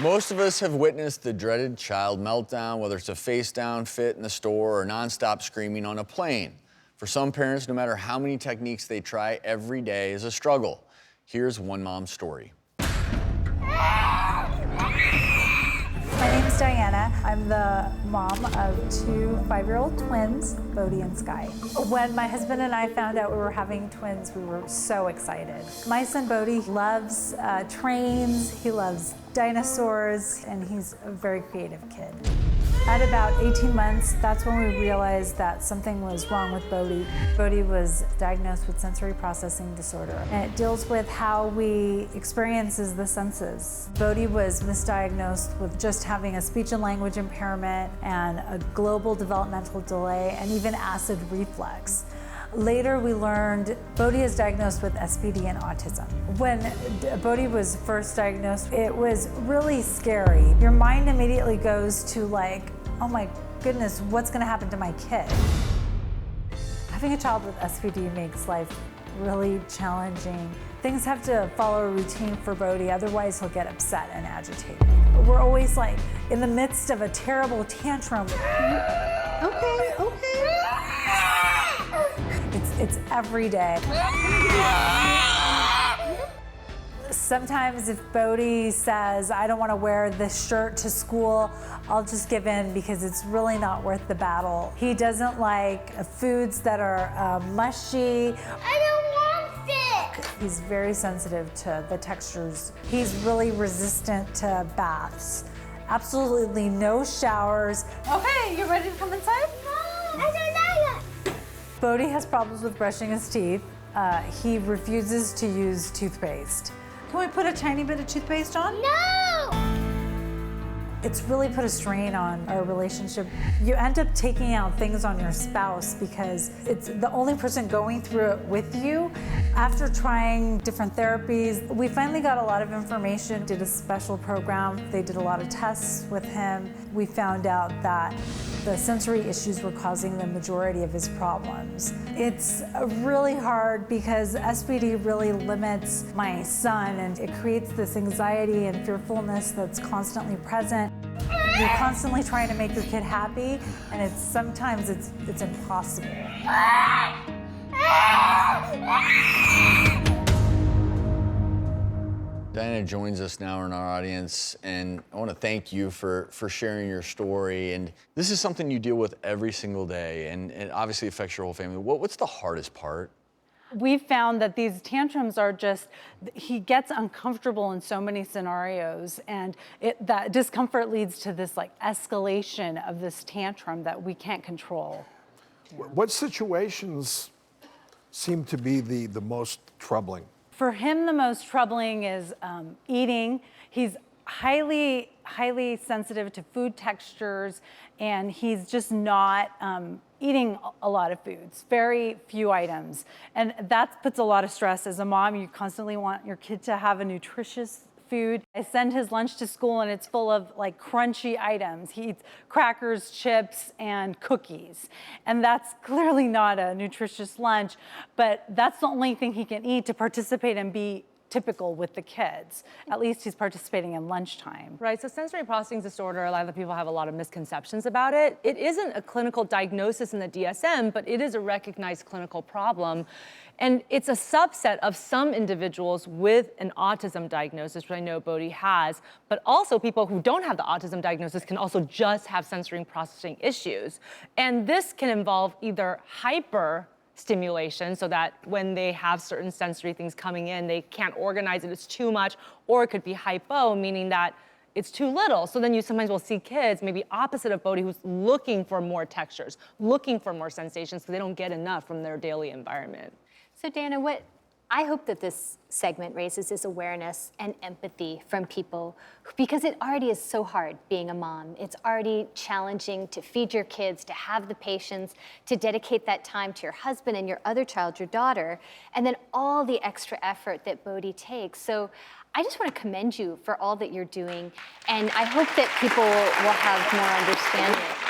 Most of us have witnessed the dreaded child meltdown, whether it's a face-down fit in the store or nonstop screaming on a plane. For some parents, no matter how many techniques they try, every day is a struggle. Here's one mom's story. My name is Diana. I'm the mom of two 5-year-old twins, Bodhi and Sky. When my husband and I found out we were having twins, we were so excited. My son Bodhi loves trains, he loves dinosaurs, and he's a very creative kid. At about 18 months, that's when we realized that something was wrong with Bodhi. Bodhi was diagnosed with sensory processing disorder, and it deals with how we experiences the senses. Bodhi was misdiagnosed with just having a speech and language impairment and a global developmental delay and even acid reflux. Later, we learned Bodhi is diagnosed with SPD and autism. When Bodhi was first diagnosed, it was really scary. Your mind immediately goes to like, oh my goodness, what's gonna happen to my kid? Having a child with SPD makes life really challenging. Things have to follow a routine for Bodhi, otherwise he'll get upset and agitated. We're always like in the midst of a terrible tantrum. Okay. It's every day. Sometimes if Bodhi says, I don't want to wear this shirt to school, I'll just give in because it's really not worth the battle. He doesn't like foods that are mushy. I don't want it! He's very sensitive to the textures. He's really resistant to baths. Absolutely no showers. Okay, you ready to come inside? No, I don't like it. Bodhi has problems with brushing his teeth. He refuses to use toothpaste. Can we put a tiny bit of toothpaste on? No! It's really put a strain on our relationship. You end up taking out things on your spouse because it's the only person going through it with you. After trying different therapies, we finally got a lot of information, did a special program. They did a lot of tests with him. We found out that the sensory issues were causing the majority of his problems. It's really hard because SPD really limits my son, and it creates this anxiety and fearfulness that's constantly present. You're constantly trying to make your kid happy, and sometimes it's impossible. Diana joins us now in our audience, and I want to thank you for sharing your story. And this is something you deal with every single day, and it obviously affects your whole family. What's the hardest part? We've found that these tantrums are just, he gets uncomfortable in so many scenarios, and that discomfort leads to this like escalation of this tantrum that we can't control. What situations seem to be the most troubling? For him, the most troubling is eating. He's highly sensitive to food textures, and he's just not eating a lot of foods, very few items. And that puts a lot of stress. As a mom, you constantly want your kid to have a nutritious food. I send his lunch to school and it's full of like crunchy items. He eats crackers, chips, and cookies. And that's clearly not a nutritious lunch, but that's the only thing he can eat to participate and be typical with the kids. At least he's participating in lunchtime. Right, so sensory processing disorder, a lot of the people have a lot of misconceptions about it. It isn't a clinical diagnosis in the DSM, but it is a recognized clinical problem. And it's a subset of some individuals with an autism diagnosis, which I know Bodhi has, but also people who don't have the autism diagnosis can also just have sensory processing issues. And this can involve either hyper stimulation, so that when they have certain sensory things coming in, they can't organize it, it's too much, or it could be hypo, meaning that it's too little. So then you sometimes will see kids, maybe opposite of Bodhi, who's looking for more textures, looking for more sensations, because they don't get enough from their daily environment. So Dana, what I hope that this segment raises is awareness and empathy from people, because it already is so hard being a mom. It's already challenging to feed your kids, to have the patience, to dedicate that time to your husband and your other child, your daughter, and then all the extra effort that Bodhi takes. So I just want to commend you for all that you're doing, and I hope that people will have more understanding.